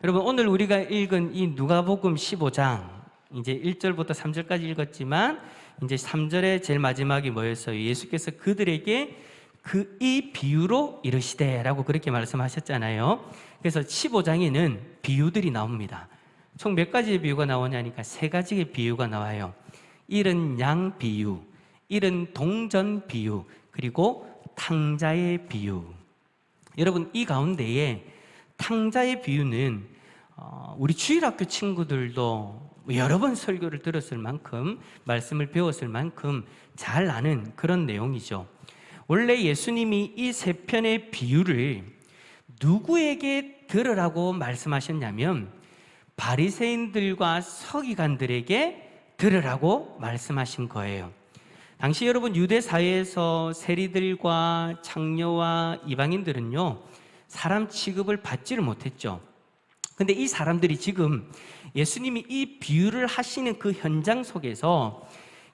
여러분, 오늘 우리가 읽은 이 누가복음 15장, 이제 1절부터 3절까지 읽었지만 이제 3절의 제일 마지막이 뭐였어요? 예수께서 그들에게 이 비유로 이르시되라고 그렇게 말씀하셨잖아요. 그래서 15장에는 비유들이 나옵니다. 총 몇 가지의 비유가 나오냐니까 3가지의 비유가 나와요. 잃은 양 비유, 잃은 동전 비유, 그리고 탕자의 비유. 여러분, 이 가운데에 탕자의 비유는 우리 주일학교 친구들도 여러 번 설교를 들었을 만큼, 말씀을 배웠을 만큼 잘 아는 그런 내용이죠. 원래 예수님이 이 3편의 비유를 누구에게 들으라고 말씀하셨냐면 바리새인들과 서기관들에게 들으라고 말씀하신 거예요. 당시 여러분, 유대 사회에서 세리들과 창녀와 이방인들은요, 사람 취급을 받지를 못했죠. 근데 이 사람들이 지금 예수님이 이 비유를 하시는 그 현장 속에서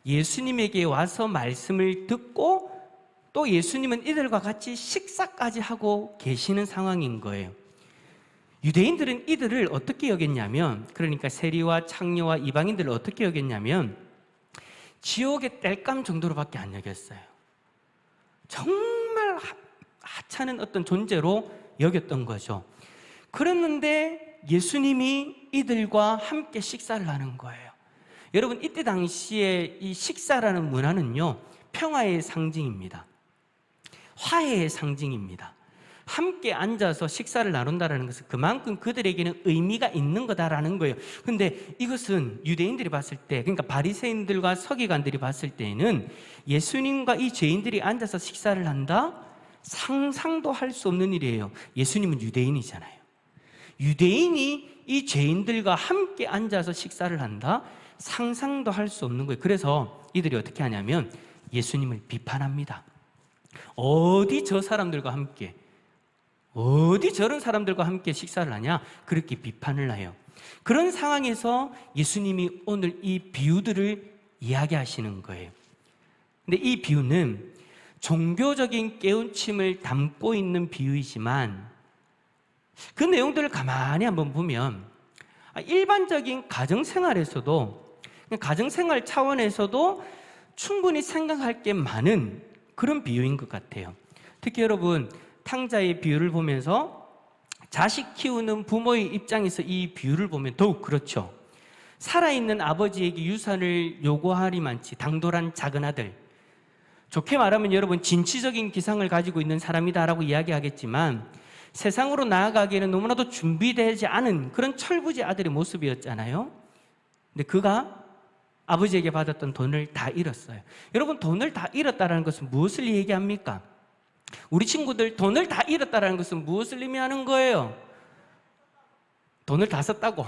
예수님에게 와서 말씀을 듣고 또 예수님은 이들과 같이 식사까지 하고 계시는 상황인 거예요. 유대인들은 이들을 어떻게 여겼냐면, 그러니까 세리와 창녀와 이방인들을 어떻게 여겼냐면 지옥의 땔감 정도로밖에 안 여겼어요. 정말 하찮은 어떤 존재로 여겼던 거죠. 그랬는데 예수님이 이들과 함께 식사를 하는 거예요. 여러분, 이때 당시에 이 식사라는 문화는요, 평화의 상징입니다. 화해의 상징입니다. 함께 앉아서 식사를 나눈다는 것은 그만큼 그들에게는 의미가 있는 거다라는 거예요. 근데 이것은 유대인들이 봤을 때, 그러니까 바리새인들과 서기관들이 봤을 때는 예수님과 이 죄인들이 앉아서 식사를 한다? 상상도 할 수 없는 일이에요. 예수님은 유대인이잖아요. 유대인이 이 죄인들과 함께 앉아서 식사를 한다? 상상도 할 수 없는 거예요. 그래서 이들이 어떻게 하냐면 예수님을 비판합니다. 어디 저 사람들과 함께, 어디 저런 사람들과 함께 식사를 하냐? 그렇게 비판을 해요. 그런 상황에서 예수님이 오늘 이 비유들을 이야기하시는 거예요. 근데 이 비유는 종교적인 깨우침을 담고 있는 비유이지만 그 내용들을 가만히 한번 보면 일반적인 가정생활에서도, 가정생활 차원에서도 충분히 생각할 게 많은 그런 비유인 것 같아요. 특히 여러분, 탕자의 비유를 보면서 자식 키우는 부모의 입장에서 이 비유를 보면 더욱 그렇죠. 살아있는 아버지에게 유산을 요구하리만치 당돌한 작은 아들, 좋게 말하면 여러분 진취적인 기상을 가지고 있는 사람이다라고 이야기하겠지만 세상으로 나아가기에는 너무나도 준비되지 않은 그런 철부지 아들의 모습이었잖아요. 근데 그가 아버지에게 받았던 돈을 다 잃었어요. 여러분, 돈을 다 잃었다는 것은 무엇을 얘기합니까? 우리 친구들, 돈을 다 잃었다는 것은 무엇을 의미하는 거예요? 돈을 다 썼다고.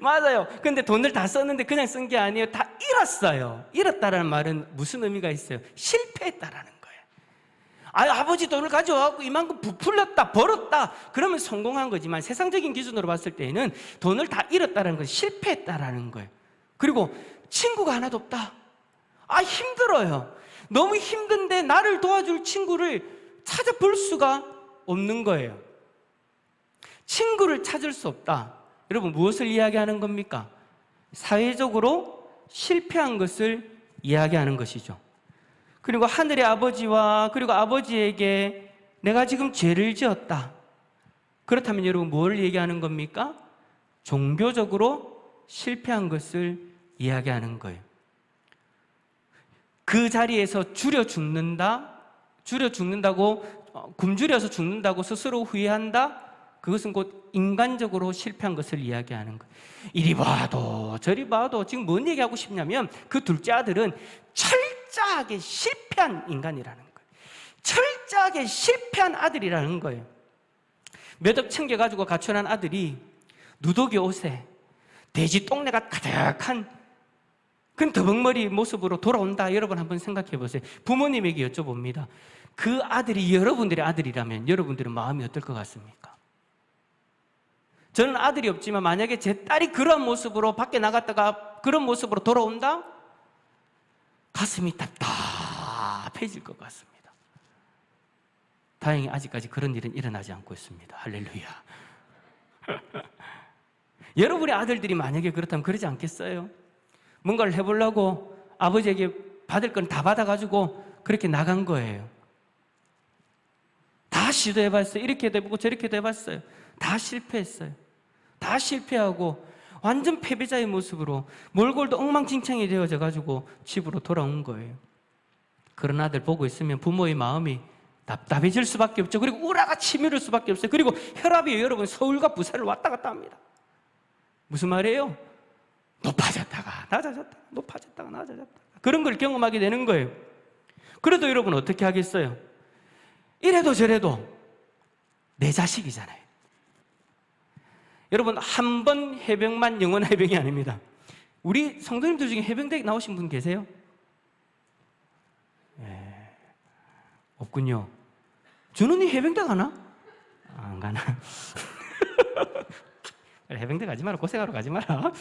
맞아요. 근데 돈을 다 썼는데 그냥 쓴 게 아니에요. 다 잃었어요. 잃었다는 말은 무슨 의미가 있어요? 실패했다라는 거예요. 아버지 돈을 가져와갖고 이만큼 부풀렸다, 벌었다, 그러면 성공한 거지만 세상적인 기준으로 봤을 때는 돈을 다 잃었다는 건 실패했다라는 거예요. 그리고 친구가 하나도 없다. 힘들어요. 너무 힘든데 나를 도와줄 친구를 찾아볼 수가 없는 거예요. 친구를 찾을 수 없다. 여러분, 무엇을 이야기하는 겁니까? 사회적으로 실패한 것을 이야기하는 것이죠. 그리고 하늘의 아버지와 그리고 아버지에게 내가 지금 죄를 지었다. 그렇다면 여러분, 뭘 얘기하는 겁니까? 종교적으로 실패한 것을 이야기하는 거예요. 그 자리에서 줄여 죽는다고, 굶주려서 죽는다고 스스로 후회한다? 그것은 곧 인간적으로 실패한 것을 이야기하는 거예요. 이리 봐도 저리 봐도 지금 뭔 얘기하고 싶냐면 그 둘째 아들은 철저하게 실패한 인간이라는 거예요. 철저하게 실패한 아들이라는 거예요. 몇 억 챙겨가지고 가출한 아들이 누더기 옷에 돼지 똥내가 가득한 그런 더벅머리 모습으로 돌아온다. 여러분 한번 생각해 보세요. 부모님에게 여쭤봅니다. 그 아들이 여러분들의 아들이라면 여러분들의 마음이 어떨 것 같습니까? 저는 아들이 없지만 만약에 제 딸이 그런 모습으로 밖에 나갔다가 그런 모습으로 돌아온다? 가슴이 답답해질 것 같습니다. 다행히 아직까지 그런 일은 일어나지 않고 있습니다. 할렐루야. 여러분의 아들들이 만약에 그렇다면 그러지 않겠어요? 뭔가를 해보려고 아버지에게 받을 건 다 받아가지고 그렇게 나간 거예요. 다 시도해봤어요. 이렇게도 해보고 저렇게도 해봤어요. 다 실패했어요. 다 실패하고 완전 패배자의 모습으로 몰골도 엉망진창이 되어져가지고 집으로 돌아온 거예요. 그런 아들 보고 있으면 부모의 마음이 답답해질 수밖에 없죠. 그리고 우라가 치밀을 수밖에 없어요. 그리고 혈압이 여러분 서울과 부산을 왔다 갔다 합니다. 무슨 말이에요? 높아졌다가 낮아졌다가 높아졌다가 낮아졌다가 그런 걸 경험하게 되는 거예요. 그래도 여러분 어떻게 하겠어요? 이래도 저래도 내 자식이잖아요. 여러분 한 번 해병만 영원 해병이 아닙니다. 우리 성도님들 중에 해병대 나오신 분 계세요? 없군요. 준훈이 해병대 가나? 안 가나? 해병대 가지 마라. 고생하러 가지 마라.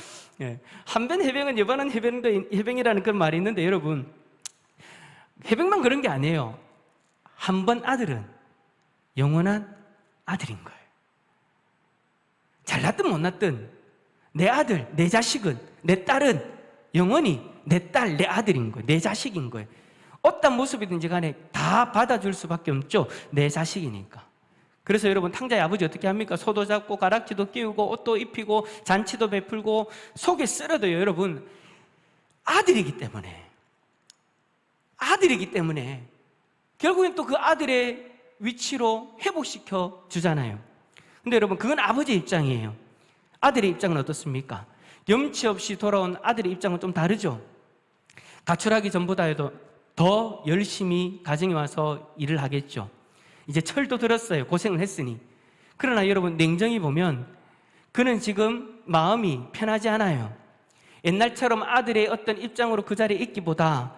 한번 해병은 여반은 해병이라는 그런 말이 있는데 여러분 해병만 그런 게 아니에요. 한 번 아들은 영원한 아들인 거예요. 잘났든 못났든 내 아들, 내 자식은, 내 딸은 영원히 내 딸, 내 아들인 거예요. 내 자식인 거예요. 어떤 모습이든지 간에 다 받아줄 수밖에 없죠. 내 자식이니까. 그래서 여러분 탕자의 아버지 어떻게 합니까? 소도 잡고 가락지도 끼우고 옷도 입히고 잔치도 베풀고 속에 썰어도요. 여러분 아들이기 때문에 결국엔 또 그 아들의 위치로 회복시켜 주잖아요. 근데 여러분 그건 아버지의 입장이에요. 아들의 입장은 어떻습니까? 염치 없이 돌아온 아들의 입장은 좀 다르죠. 가출하기 전보다 해도 더 열심히 가정에 와서 일을 하겠죠. 이제 철도 들었어요. 고생을 했으니. 그러나 여러분 냉정히 보면 그는 지금 마음이 편하지 않아요. 옛날처럼 아들의 어떤 입장으로 그 자리에 있기보다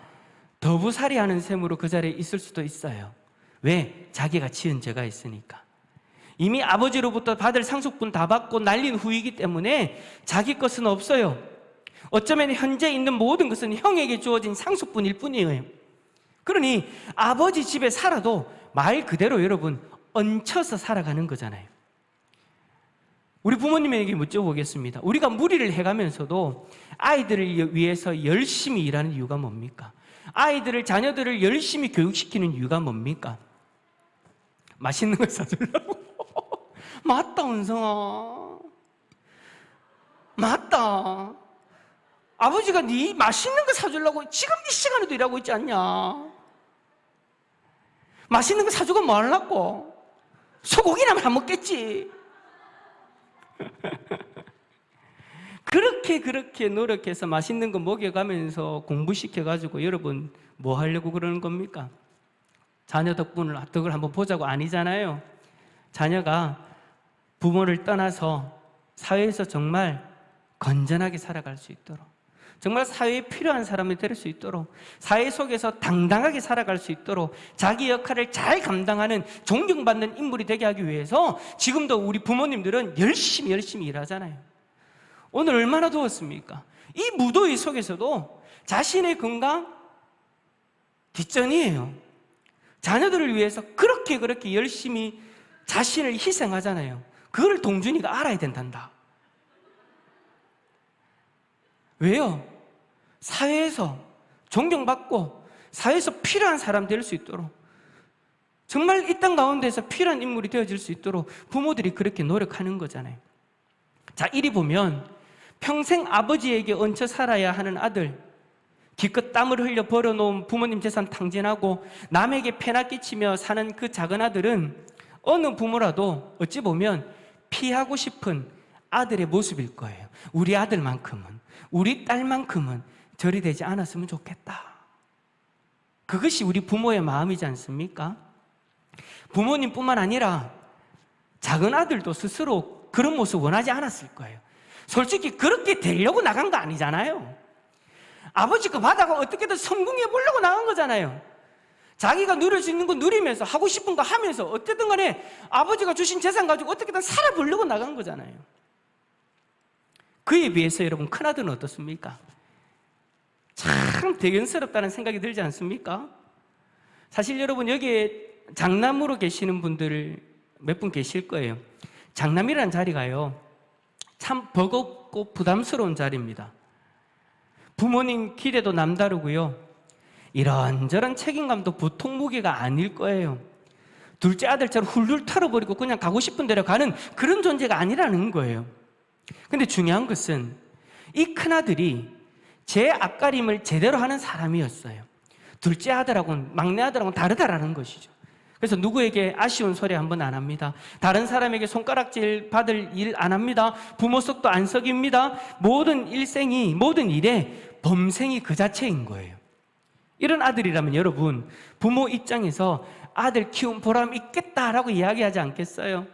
더부살이하는 셈으로 그 자리에 있을 수도 있어요. 왜? 자기가 지은 죄가 있으니까. 이미 아버지로부터 받을 상속분 다 받고 날린 후이기 때문에 자기 것은 없어요. 어쩌면 현재 있는 모든 것은 형에게 주어진 상속분일 뿐이에요. 그러니 아버지 집에 살아도 말 그대로 여러분 얹혀서 살아가는 거잖아요. 우리 부모님에게 여쭤보겠습니다. 우리가 무리를 해가면서도 아이들을 위해서 열심히 일하는 이유가 뭡니까? 아이들을, 자녀들을 열심히 교육시키는 이유가 뭡니까? 맛있는 걸 사주려고. 맞다, 은성아. 맞다. 아버지가 네 맛있는 거 사주려고 지금 이 시간에도 일하고 있지 않냐? 맛있는 거 사주고 뭐 하려고? 소고기라면 안 먹겠지. 그렇게 노력해서 맛있는 거 먹여가면서 공부시켜가지고 여러분 뭐 하려고 그러는 겁니까? 자녀 덕분을 한번 보자고 아니잖아요. 자녀가 부모를 떠나서 사회에서 정말 건전하게 살아갈 수 있도록, 정말 사회에 필요한 사람이 될 수 있도록, 사회 속에서 당당하게 살아갈 수 있도록 자기 역할을 잘 감당하는 존경받는 인물이 되게 하기 위해서 지금도 우리 부모님들은 열심히 일하잖아요. 오늘 얼마나 더웠습니까? 이 무더위 속에서도 자신의 건강 뒷전이에요. 자녀들을 위해서 그렇게 열심히 자신을 희생하잖아요. 그걸 동준이가 알아야 된단다. 왜요? 사회에서 존경받고 사회에서 필요한 사람 될 수 있도록, 정말 이 땅 가운데서 필요한 인물이 되어질 수 있도록 부모들이 그렇게 노력하는 거잖아요. 자, 이리 보면 평생 아버지에게 얹혀 살아야 하는 아들, 기껏 땀을 흘려 벌어놓은 부모님 재산 탕진하고 남에게 폐나 끼치며 사는 그 작은 아들은 어느 부모라도 어찌 보면 피하고 싶은 아들의 모습일 거예요. 우리 아들만큼은, 우리 딸만큼은 저리 되지 않았으면 좋겠다. 그것이 우리 부모의 마음이지 않습니까? 부모님뿐만 아니라 작은 아들도 스스로 그런 모습 원하지 않았을 거예요. 솔직히 그렇게 되려고 나간 거 아니잖아요. 아버지 거 받아가 어떻게든 성공해 보려고 나간 거잖아요. 자기가 누릴 수 있는 거 누리면서 하고 싶은 거 하면서 어쨌든 간에 아버지가 주신 재산 가지고 어떻게든 살아보려고 나간 거잖아요. 그에 비해서 여러분 큰아들은 어떻습니까? 참 대견스럽다는 생각이 들지 않습니까? 사실 여러분 여기에 장남으로 계시는 분들 몇 분 계실 거예요. 장남이라는 자리가요, 참 버겁고 부담스러운 자리입니다. 부모님 기대도 남다르고요. 이런저런 책임감도 보통 무게가 아닐 거예요. 둘째 아들처럼 훌훌 털어버리고 그냥 가고 싶은 대로 가는 그런 존재가 아니라는 거예요. 근데 중요한 것은 이 큰아들이 제 앞가림을 제대로 하는 사람이었어요. 둘째 아들하고는, 막내 아들하고는 다르다라는 것이죠. 그래서 누구에게 아쉬운 소리 한번 안 합니다. 다른 사람에게 손가락질 받을 일 안 합니다. 부모 속도 안 썩입니다. 모든 일생이, 모든 일에 범생이 그 자체인 거예요. 이런 아들이라면 여러분, 부모 입장에서 아들 키운 보람 있겠다라고 이야기하지 않겠어요?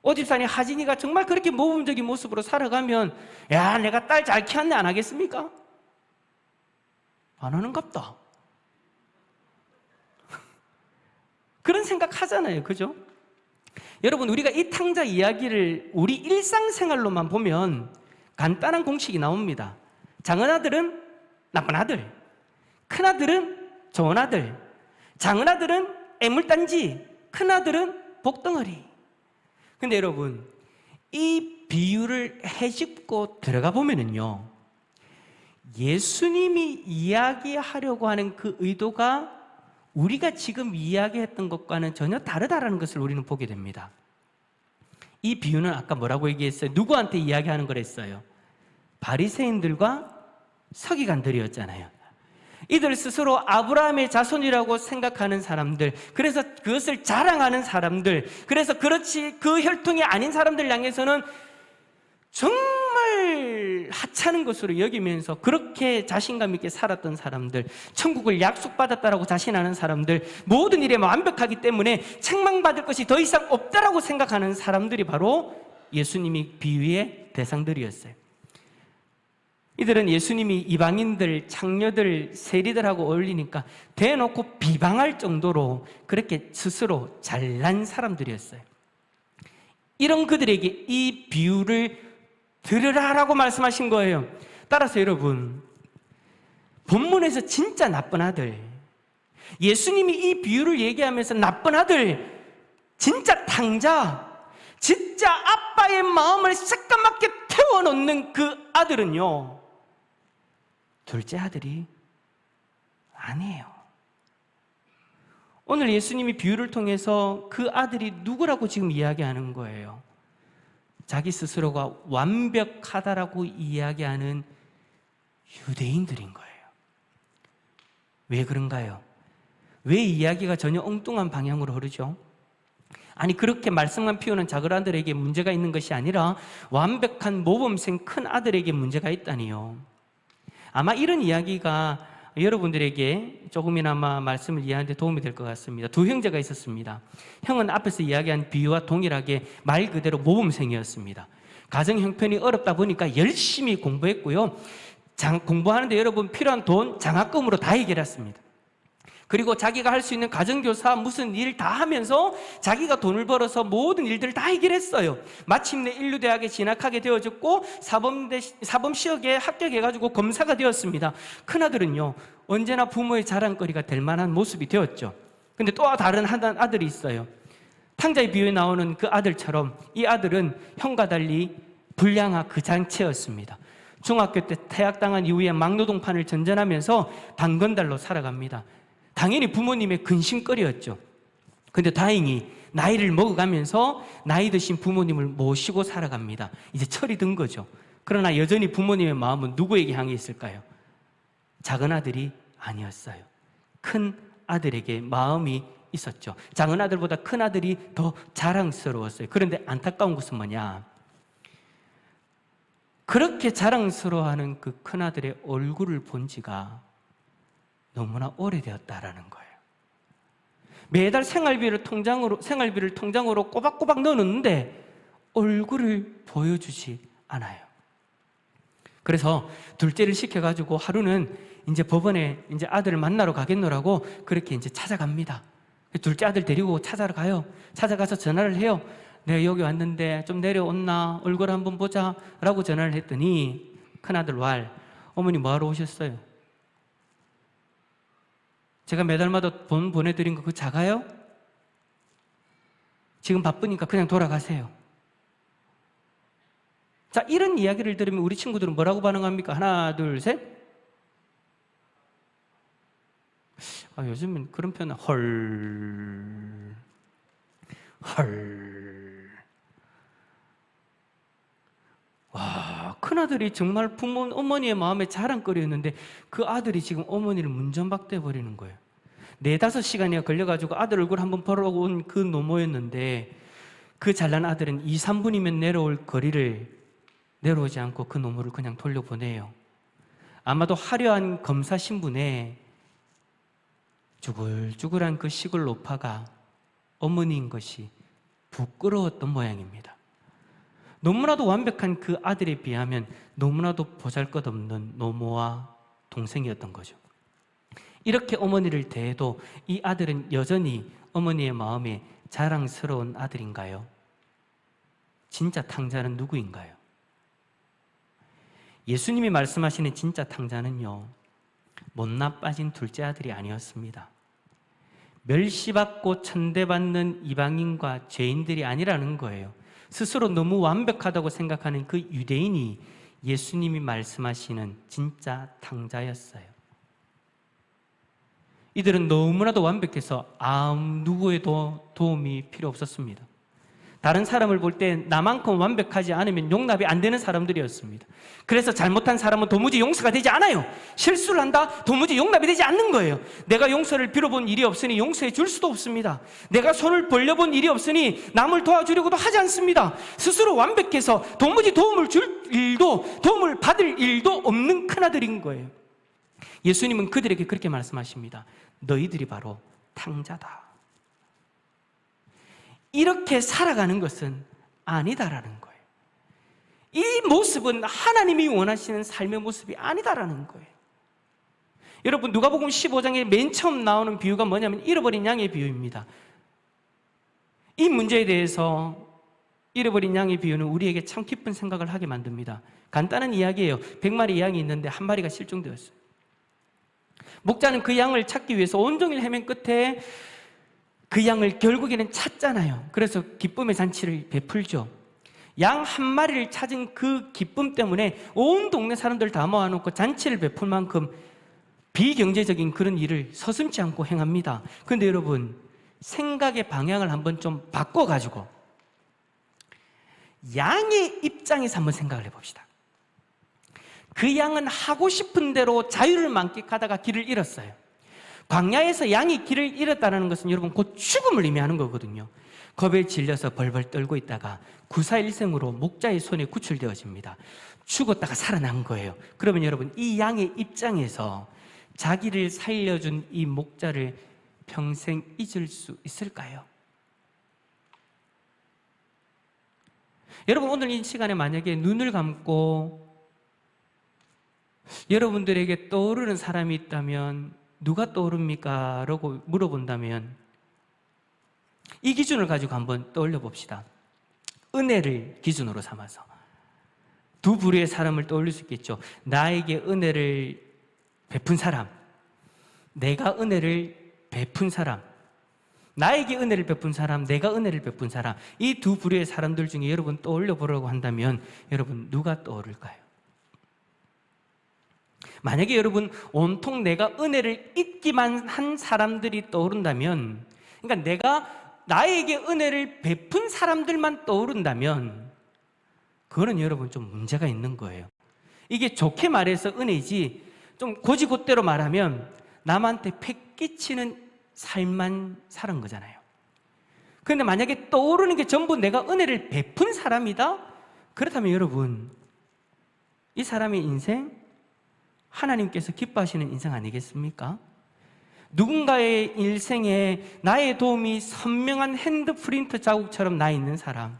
오집사님 하진이가 정말 그렇게 모범적인 모습으로 살아가면 야, 내가 딸 잘 키웠네 안 하겠습니까? 안 하는갑다. 그런 생각 하잖아요. 그죠? 여러분, 우리가 이 탕자 이야기를 우리 일상생활로만 보면 간단한 공식이 나옵니다. 작은 아들은 나쁜 아들, 큰 아들은 좋은 아들, 작은 아들은 애물단지, 큰 아들은 복덩어리. 근데 여러분, 이 비유를 헤집고 들어가 보면은요, 예수님이 이야기하려고 하는 그 의도가 우리가 지금 이야기했던 것과는 전혀 다르다라는 것을 우리는 보게 됩니다. 이 비유는 아까 뭐라고 얘기했어요? 누구한테 이야기하는 거랬어요? 바리새인들과 서기관들이었잖아요. 이들 스스로 아브라함의 자손이라고 생각하는 사람들, 그래서 그것을 자랑하는 사람들, 그래서 그렇지 그 혈통이 아닌 사람들 향해서는 정말 하찮은 것으로 여기면서 그렇게 자신감 있게 살았던 사람들, 천국을 약속받았다라고 자신하는 사람들, 모든 일에 완벽하기 때문에 책망받을 것이 더 이상 없다라고 생각하는 사람들이 바로 예수님이 비유의 대상들이었어요. 이들은 예수님이 이방인들, 창녀들, 세리들하고 어울리니까 대놓고 비방할 정도로 그렇게 스스로 잘난 사람들이었어요. 이런 그들에게 이 비유를 들으라라고 말씀하신 거예요. 따라서 여러분, 본문에서 진짜 나쁜 아들, 예수님이 이 비유를 얘기하면서 나쁜 아들, 진짜 탕자, 진짜 아빠의 마음을 새까맣게 태워놓는 그 아들은요, 둘째 아들이 아니에요. 오늘 예수님이 비유를 통해서 그 아들이 누구라고 지금 이야기하는 거예요? 자기 스스로가 완벽하다라고 이야기하는 유대인들인 거예요. 왜 그런가요? 왜 이야기가 전혀 엉뚱한 방향으로 흐르죠? 아니, 그렇게 말씀만 피우는 작은 아들에게 문제가 있는 것이 아니라 완벽한 모범생 큰 아들에게 문제가 있다니요. 아마 이런 이야기가 여러분들에게 조금이나마 말씀을 이해하는 데 도움이 될 것 같습니다. 두 형제가 있었습니다. 형은 앞에서 이야기한 비유와 동일하게 말 그대로 모범생이었습니다. 가정 형편이 어렵다 보니까 열심히 공부했고요. 공부하는데 여러분 필요한 돈 장학금으로 다 해결했습니다. 그리고 자기가 할 수 있는 가정교사 무슨 일 다 하면서 자기가 돈을 벌어서 모든 일들을 다 해결했어요. 마침내 인류대학에 진학하게 되어졌고 사범시험에 합격해가지고 검사가 되었습니다. 큰아들은요, 언제나 부모의 자랑거리가 될 만한 모습이 되었죠. 근데 또 다른 아들이 있어요. 탕자의 비유에 나오는 그 아들처럼 이 아들은 형과 달리 불량한 그 장체였습니다. 중학교 때 퇴학당한 이후에 막노동판을 전전하면서 방건달로 살아갑니다. 당연히 부모님의 근심거리였죠. 근데 다행히 나이를 먹어가면서 나이 드신 부모님을 모시고 살아갑니다. 이제 철이 든 거죠. 그러나 여전히 부모님의 마음은 누구에게 향해 있을까요? 작은 아들이 아니었어요. 큰 아들에게 마음이 있었죠. 작은 아들보다 큰 아들이 더 자랑스러웠어요. 그런데 안타까운 것은 뭐냐? 그렇게 자랑스러워하는 그 큰 아들의 얼굴을 본 지가 너무나 오래되었다라는 거예요. 매달 생활비를 통장으로 꼬박꼬박 넣었는데 얼굴을 보여주지 않아요. 그래서 둘째를 시켜가지고 하루는 이제 법원에 이제 아들을 만나러 가겠노라고 그렇게 이제 찾아갑니다. 둘째 아들 데리고 찾아러 가요. 찾아가서 전화를 해요. 내가 여기 왔는데 좀 내려온나? 얼굴 한번 보자 라고 전화를 했더니 큰아들 왈, 어머니 뭐하러 오셨어요? 제가 매달마다 돈 보내드린 거 그거 작아요? 지금 바쁘니까 그냥 돌아가세요. 자, 이런 이야기를 들으면 우리 친구들은 뭐라고 반응합니까? 하나, 둘, 셋. 요즘은 그런 표현은 헐. 와, 큰아들이 정말 어머니의 마음에 자랑거리였는데 그 아들이 지금 어머니를 문전박대해 버리는 거예요. 4-5시간이나 걸려가지고 아들 얼굴 한번 보러 온 그 노모였는데 그 잘난 아들은 2-3분이면 내려올 거리를 내려오지 않고 그 노모를 그냥 돌려보내요. 아마도 화려한 검사 신분에 쭈글쭈글한 그 시골 노파가 어머니인 것이 부끄러웠던 모양입니다. 너무나도 완벽한 그 아들에 비하면 너무나도 보잘것없는 노모와 동생이었던 거죠. 이렇게 어머니를 대해도 이 아들은 여전히 어머니의 마음에 자랑스러운 아들인가요? 진짜 탕자는 누구인가요? 예수님이 말씀하시는 진짜 탕자는요, 못나 빠진 둘째 아들이 아니었습니다. 멸시받고 천대받는 이방인과 죄인들이 아니라는 거예요. 스스로 너무 완벽하다고 생각하는 그 유대인이 예수님이 말씀하시는 진짜 탕자였어요. 이들은 너무나도 완벽해서 아무 누구에도 도움이 필요 없었습니다. 다른 사람을 볼 때 나만큼 완벽하지 않으면 용납이 안 되는 사람들이었습니다. 그래서 잘못한 사람은 도무지 용서가 되지 않아요. 실수를 한다? 도무지 용납이 되지 않는 거예요. 내가 용서를 빌어본 일이 없으니 용서해 줄 수도 없습니다. 내가 손을 벌려본 일이 없으니 남을 도와주려고도 하지 않습니다. 스스로 완벽해서 도무지 도움을 줄 일도 도움을 받을 일도 없는 큰아들인 거예요. 예수님은 그들에게 그렇게 말씀하십니다. 너희들이 바로 탕자다. 이렇게 살아가는 것은 아니다라는 거예요. 이 모습은 하나님이 원하시는 삶의 모습이 아니다라는 거예요. 여러분, 누가복음 15장에 맨 처음 나오는 비유가 뭐냐면 잃어버린 양의 비유입니다. 이 문제에 대해서 잃어버린 양의 비유는 우리에게 참 깊은 생각을 하게 만듭니다. 간단한 이야기예요. 100마리 양이 있는데 한 마리가 실종되었어요. 목자는 그 양을 찾기 위해서 온종일 헤맨 끝에 그 양을 결국에는 찾잖아요. 그래서 기쁨의 잔치를 베풀죠. 양 한 마리를 찾은 그 기쁨 때문에 온 동네 사람들 다 모아놓고 잔치를 베풀 만큼 비경제적인 그런 일을 서슴지 않고 행합니다. 그런데 여러분, 생각의 방향을 한번 좀 바꿔가지고 양의 입장에서 한번 생각을 해봅시다. 그 양은 하고 싶은 대로 자유를 만끽하다가 길을 잃었어요. 광야에서 양이 길을 잃었다는 것은 여러분 곧 죽음을 의미하는 거거든요. 겁에 질려서 벌벌 떨고 있다가 구사일생으로 목자의 손에 구출되어집니다. 죽었다가 살아난 거예요. 그러면 여러분, 이 양의 입장에서 자기를 살려준 이 목자를 평생 잊을 수 있을까요? 여러분, 오늘 이 시간에 만약에 눈을 감고 여러분들에게 떠오르는 사람이 있다면 누가 떠오릅니까? 라고 물어본다면 이 기준을 가지고 한번 떠올려 봅시다. 은혜를 기준으로 삼아서 두 부류의 사람을 떠올릴 수 있겠죠. 나에게 은혜를 베푼 사람, 내가 은혜를 베푼 사람, 나에게 은혜를 베푼 사람, 내가 은혜를 베푼 사람, 이 두 부류의 사람들 중에 여러분 떠올려 보려고 한다면 여러분 누가 떠오를까요? 만약에 여러분 온통 내가 은혜를 잊기만 한 사람들이 떠오른다면, 그러니까 내가 나에게 은혜를 베푼 사람들만 떠오른다면 그거는 여러분 좀 문제가 있는 거예요. 이게 좋게 말해서 은혜지, 좀 고지고대로 말하면 남한테 패끼치는 삶만 살은 거잖아요. 그런데 만약에 떠오르는 게 전부 내가 은혜를 베푼 사람이다? 그렇다면 여러분, 이 사람의 인생 하나님께서 기뻐하시는 인생 아니겠습니까? 누군가의 일생에 나의 도움이 선명한 핸드프린트 자국처럼 나 있는 사람,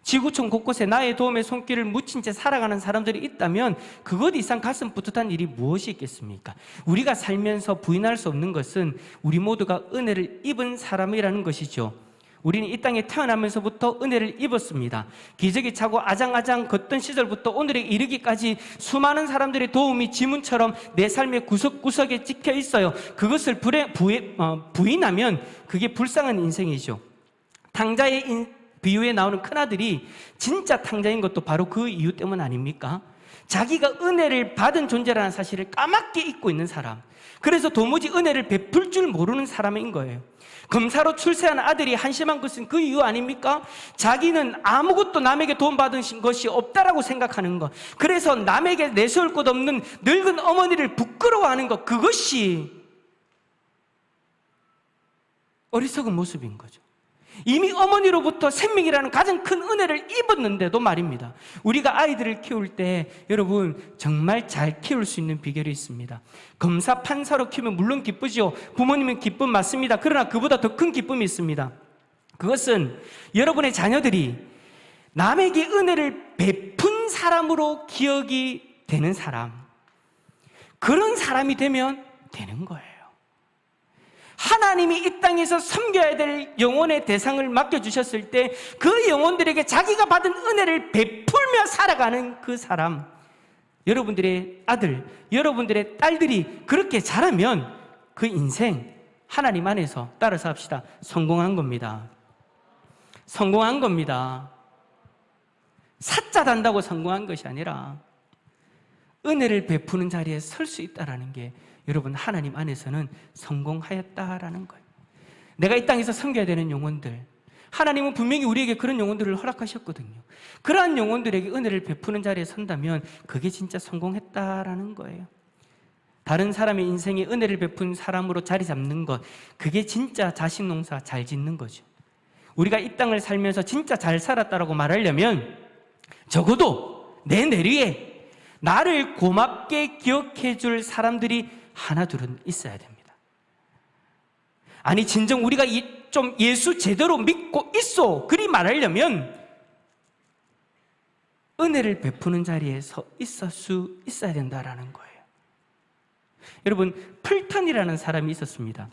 지구촌 곳곳에 나의 도움의 손길을 묻힌 채 살아가는 사람들이 있다면 그것 이상 가슴 뿌듯한 일이 무엇이 있겠습니까? 우리가 살면서 부인할 수 없는 것은 우리 모두가 은혜를 입은 사람이라는 것이죠. 우리는 이 땅에 태어나면서부터 은혜를 입었습니다. 기저귀 차고 아장아장 걷던 시절부터 오늘에 이르기까지 수많은 사람들의 도움이 지문처럼 내 삶의 구석구석에 찍혀 있어요. 그것을 부인하면 그게 불쌍한 인생이죠. 비유에 나오는 큰아들이 진짜 탕자인 것도 바로 그 이유 때문 아닙니까? 자기가 은혜를 받은 존재라는 사실을 까맣게 잊고 있는 사람, 그래서 도무지 은혜를 베풀 줄 모르는 사람인 거예요. 검사로 출세한 아들이 한심한 것은 그 이유 아닙니까? 자기는 아무것도 남에게 도움받은 것이 없다라고 생각하는 것, 그래서 남에게 내세울 것 없는 늙은 어머니를 부끄러워하는 것, 그것이 어리석은 모습인 거죠. 이미 어머니로부터 생명이라는 가장 큰 은혜를 입었는데도 말입니다. 우리가 아이들을 키울 때 여러분 정말 잘 키울 수 있는 비결이 있습니다. 검사, 판사로 키우면 물론 기쁘죠. 부모님은 기쁨 맞습니다. 그러나 그보다 더 큰 기쁨이 있습니다. 그것은 여러분의 자녀들이 남에게 은혜를 베푼 사람으로 기억이 되는 사람, 그런 사람이 되면 되는 거예요. 하나님이 이 땅에서 섬겨야 될 영혼의 대상을 맡겨주셨을 때 그 영혼들에게 자기가 받은 은혜를 베풀며 살아가는 그 사람, 여러분들의 아들, 여러분들의 딸들이 그렇게 자라면 그 인생 하나님 안에서, 따라서 합시다, 성공한 겁니다. 성공한 겁니다. 사자 단다고 성공한 것이 아니라 은혜를 베푸는 자리에 설 수 있다는 게 여러분 하나님 안에서는 성공하였다라는 거예요. 내가 이 땅에서 섬겨야 되는 영혼들, 하나님은 분명히 우리에게 그런 영혼들을 허락하셨거든요. 그러한 영혼들에게 은혜를 베푸는 자리에 선다면 그게 진짜 성공했다라는 거예요. 다른 사람의 인생에 은혜를 베푼 사람으로 자리 잡는 것, 그게 진짜 자식 농사 잘 짓는 거죠. 우리가 이 땅을 살면서 진짜 잘 살았다라고 말하려면 적어도 내 내리에 나를 고맙게 기억해 줄 사람들이 하나 둘은 있어야 됩니다. 아니 진정 우리가 좀 예수 제대로 믿고 있어, 그리 말하려면 은혜를 베푸는 자리에 서 있을 수 있어야 된다라는 거예요. 여러분, 풀턴이라는 사람이 있었습니다.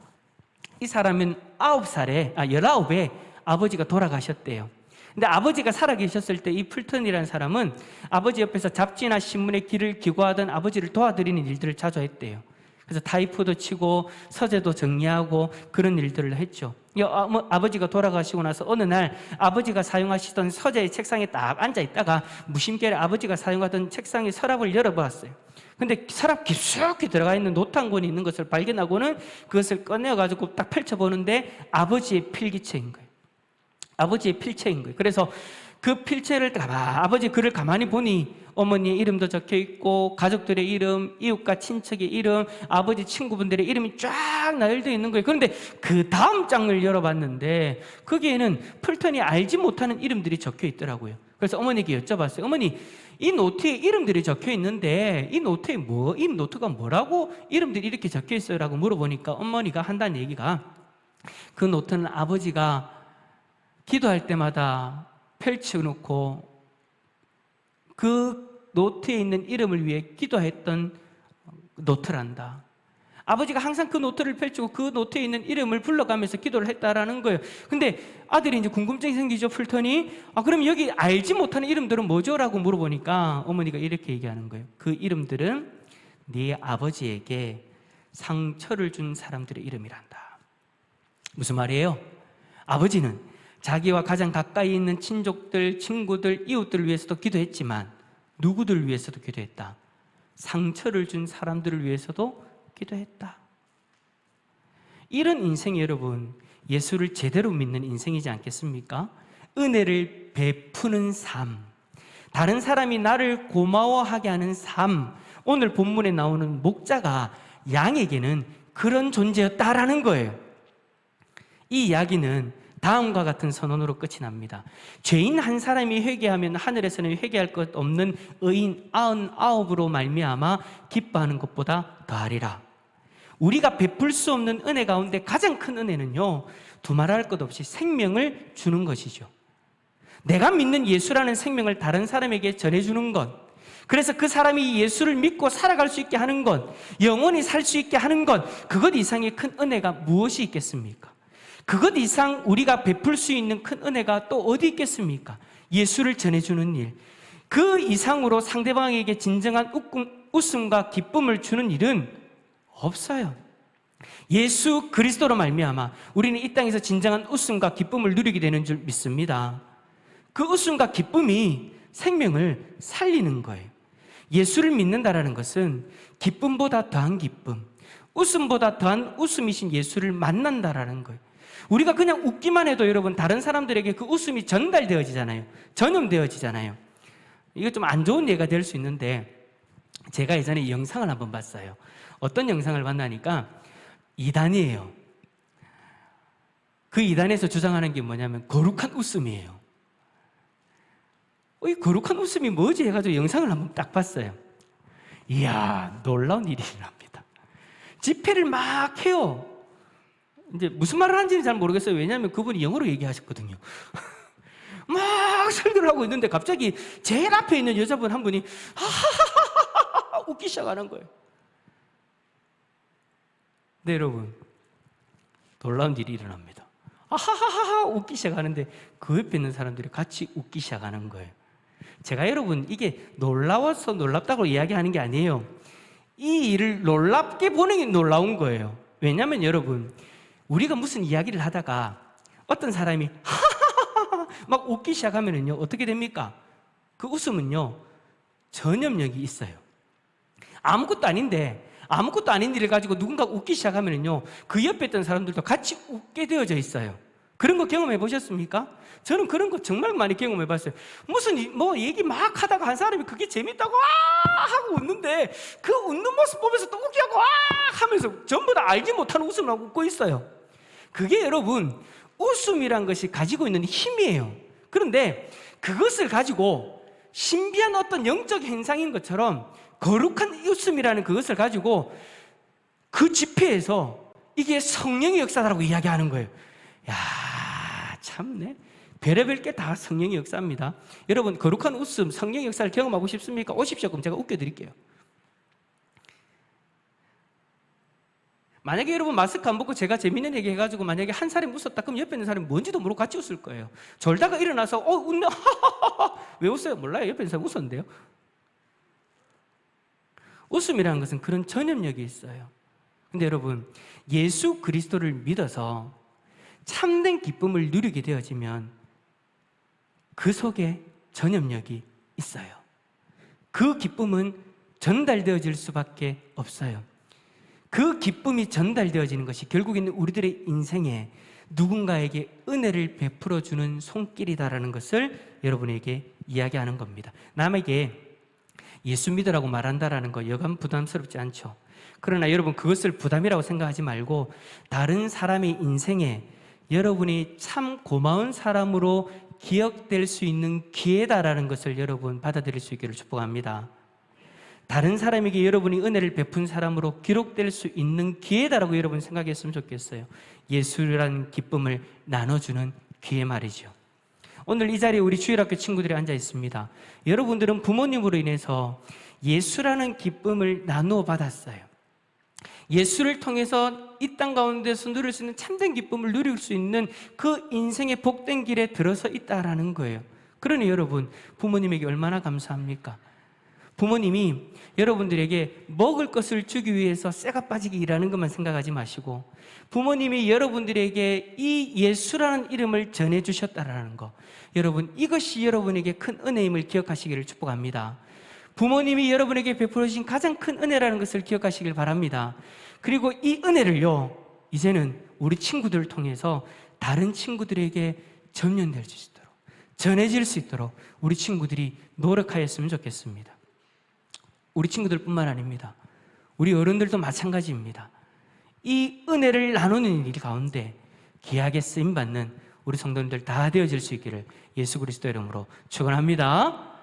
이 사람은 19에 아버지가 돌아가셨대요. 근데 아버지가 살아계셨을 때 이 풀턴이라는 사람은 아버지 옆에서 잡지나 신문에 길을 기고하던 아버지를 도와드리는 일들을 자주 했대요. 그래서 타이프도 치고 서재도 정리하고 그런 일들을 했죠. 아버지가 돌아가시고 나서 어느 날 아버지가 사용하시던 서재의 책상에 딱 앉아있다가 무심결에 아버지가 사용하던 책상의 서랍을 열어보았어요. 근데 서랍 깊숙이 들어가 있는 노트 한 권이 있는 것을 발견하고는 그것을 꺼내가지고 딱 펼쳐보는데 아버지의 필기체인 거예요. 아버지의 필체인 거예요. 그래서 그 필체를 아버지 글을 가만히 보니 어머니의 이름도 적혀 있고 가족들의 이름, 이웃과 친척의 이름, 아버지 친구분들의 이름이 쫙 나열되어 있는 거예요. 그런데 그 다음 장을 열어봤는데 거기에는 풀턴이 알지 못하는 이름들이 적혀 있더라고요. 그래서 어머니께 여쭤봤어요. 어머니, 이 노트에 이름들이 적혀 있는데 이 노트가 뭐라고 이름들이 이렇게 적혀 있어요? 라고 물어보니까 어머니가 한다는 얘기가, 그 노트는 아버지가 기도할 때마다 펼쳐놓고 그 노트에 있는 이름을 위해 기도했던 노트란다. 아버지가 항상 그 노트를 펼치고 그 노트에 있는 이름을 불러가면서 기도를 했다라는 거예요. 근데 아들이 이제 궁금증이 생기죠, 풀턴이. 그럼 여기 알지 못하는 이름들은 뭐죠? 라고 물어보니까 어머니가 이렇게 얘기하는 거예요. 그 이름들은 네 아버지에게 상처를 준 사람들의 이름이란다. 무슨 말이에요? 아버지는 자기와 가장 가까이 있는 친족들, 친구들, 이웃들을 위해서도 기도했지만 누구들을 위해서도 기도했다. 상처를 준 사람들을 위해서도 기도했다. 이런 인생이 여러분 예수를 제대로 믿는 인생이지 않겠습니까? 은혜를 베푸는 삶, 다른 사람이 나를 고마워하게 하는 삶, 오늘 본문에 나오는 목자가 양에게는 그런 존재였다라는 거예요. 이 이야기는 다음과 같은 선언으로 끝이 납니다. 죄인 한 사람이 회개하면 하늘에서는 회개할 것 없는 의인 99으로 말미암아 기뻐하는 것보다 더하리라. 우리가 베풀 수 없는 은혜 가운데 가장 큰 은혜는요, 두말할 것 없이 생명을 주는 것이죠. 내가 믿는 예수라는 생명을 다른 사람에게 전해주는 것, 그래서 그 사람이 예수를 믿고 살아갈 수 있게 하는 것, 영원히 살 수 있게 하는 것, 그것 이상의 큰 은혜가 무엇이 있겠습니까? 그것 이상 우리가 베풀 수 있는 큰 은혜가 또 어디 있겠습니까? 예수를 전해주는 일, 그 이상으로 상대방에게 진정한 웃음과 기쁨을 주는 일은 없어요. 예수 그리스도로 말미암아 우리는 이 땅에서 진정한 웃음과 기쁨을 누리게 되는 줄 믿습니다. 그 웃음과 기쁨이 생명을 살리는 거예요. 예수를 믿는다라는 것은 기쁨보다 더한 기쁨, 웃음보다 더한 웃음이신 예수를 만난다라는 거예요. 우리가 그냥 웃기만 해도 여러분 다른 사람들에게 그 웃음이 전달되어지잖아요. 전염되어지잖아요. 이거 좀 안 좋은 예가 될 수 있는데, 제가 예전에 이 영상을 한번 봤어요. 어떤 영상을 봤나니까 이단이에요. 그 이단에서 주장하는 게 뭐냐면 거룩한 웃음이에요. 이 거룩한 웃음이 뭐지 해가지고 영상을 한번 딱 봤어요. 이야, 놀라운 일이 일어납니다. 집회를 막 해요. 이제 무슨 말을 하는지는 잘 모르겠어요. 왜냐하면 그분이 영어로 얘기하셨거든요. 막 설교를 하고 있는데 갑자기 제일 앞에 있는 여자분 한 분이 하하하하 웃기 시작하는 거예요. 네, 여러분, 놀라운 일이 일어납니다. 하하하하 웃기 시작하는데 그 옆에 있는 사람들이 같이 웃기 시작하는 거예요. 제가 여러분 이게 놀라워서 놀랍다고 이야기하는 게 아니에요. 이 일을 놀랍게 보는 게 놀라운 거예요. 왜냐하면 여러분, 우리가 무슨 이야기를 하다가 어떤 사람이 하하하하 막 웃기 시작하면은요 어떻게 됩니까? 그 웃음은요 전염력이 있어요. 아무것도 아닌 일을 가지고 누군가 웃기 시작하면은요 그 옆에 있던 사람들도 같이 웃게 되어져 있어요. 그런 거 경험해 보셨습니까? 저는 그런 거 정말 많이 경험해 봤어요. 무슨 얘기 막 하다가 한 사람이 그게 재밌다고 하고 웃는데 그 웃는 모습 보면서 또 웃기하고 하면서 전부 다 알지 못하는 웃음을 하고 웃고 있어요. 그게 여러분 웃음이란 것이 가지고 있는 힘이에요. 그런데 그것을 가지고 신비한 어떤 영적 현상인 것처럼 거룩한 웃음이라는 그것을 가지고 그 집회에서 이게 성령의 역사라고 이야기하는 거예요. 야, 참네. 별의별 게 다 성령의 역사입니다. 여러분, 거룩한 웃음, 성령의 역사를 경험하고 싶습니까? 오십시오. 그럼 제가 웃겨드릴게요. 만약에 여러분 마스크 안 벗고 제가 재밌는 얘기 해가지고 만약에 한 사람이 웃었다, 그럼 옆에 있는 사람이 뭔지도 모르고 같이 웃을 거예요. 졸다가 일어나서 웃네. 왜 웃어요? 몰라요. 옆에 있는 사람 웃었는데요. 웃음이라는 것은 그런 전염력이 있어요. 근데 여러분, 예수 그리스도를 믿어서 참된 기쁨을 누리게 되어지면 그 속에 전염력이 있어요. 그 기쁨은 전달되어질 수밖에 없어요. 그 기쁨이 전달되어지는 것이 결국에는 우리들의 인생에 누군가에게 은혜를 베풀어주는 손길이다라는 것을 여러분에게 이야기하는 겁니다. 남에게 예수 믿으라고 말한다라는 거 여간 부담스럽지 않죠. 그러나 여러분 그것을 부담이라고 생각하지 말고 다른 사람의 인생에 여러분이 참 고마운 사람으로 기억될 수 있는 기회다라는 것을 여러분 받아들일 수 있기를 축복합니다. 다른 사람에게 여러분이 은혜를 베푼 사람으로 기록될 수 있는 기회다라고 여러분 생각했으면 좋겠어요. 예수라는 기쁨을 나눠주는 기회 말이죠. 오늘 이 자리에 우리 주일학교 친구들이 앉아 있습니다. 여러분들은 부모님으로 인해서 예수라는 기쁨을 나누어 받았어요. 예수를 통해서 이 땅 가운데서 누릴 수 있는 참된 기쁨을 누릴 수 있는 그 인생의 복된 길에 들어서 있다라는 거예요. 그러니 여러분, 부모님에게 얼마나 감사합니까? 부모님이 여러분들에게 먹을 것을 주기 위해서 쇠가 빠지게 일하는 것만 생각하지 마시고 부모님이 여러분들에게 이 예수라는 이름을 전해주셨다라는 거, 여러분 이것이 여러분에게 큰 은혜임을 기억하시기를 축복합니다. 부모님이 여러분에게 베풀어 주신 가장 큰 은혜라는 것을 기억하시길 바랍니다. 그리고 이 은혜를요 이제는 우리 친구들을 통해서 다른 친구들에게 전염될 수 있도록, 전해질 수 있도록 우리 친구들이 노력하였으면 좋겠습니다. 우리 친구들뿐만 아닙니다. 우리 어른들도 마찬가지입니다. 이 은혜를 나누는 일 가운데 귀하게 쓰임받는 우리 성도님들 다 되어질 수 있기를 예수 그리스도 이름으로 축원합니다.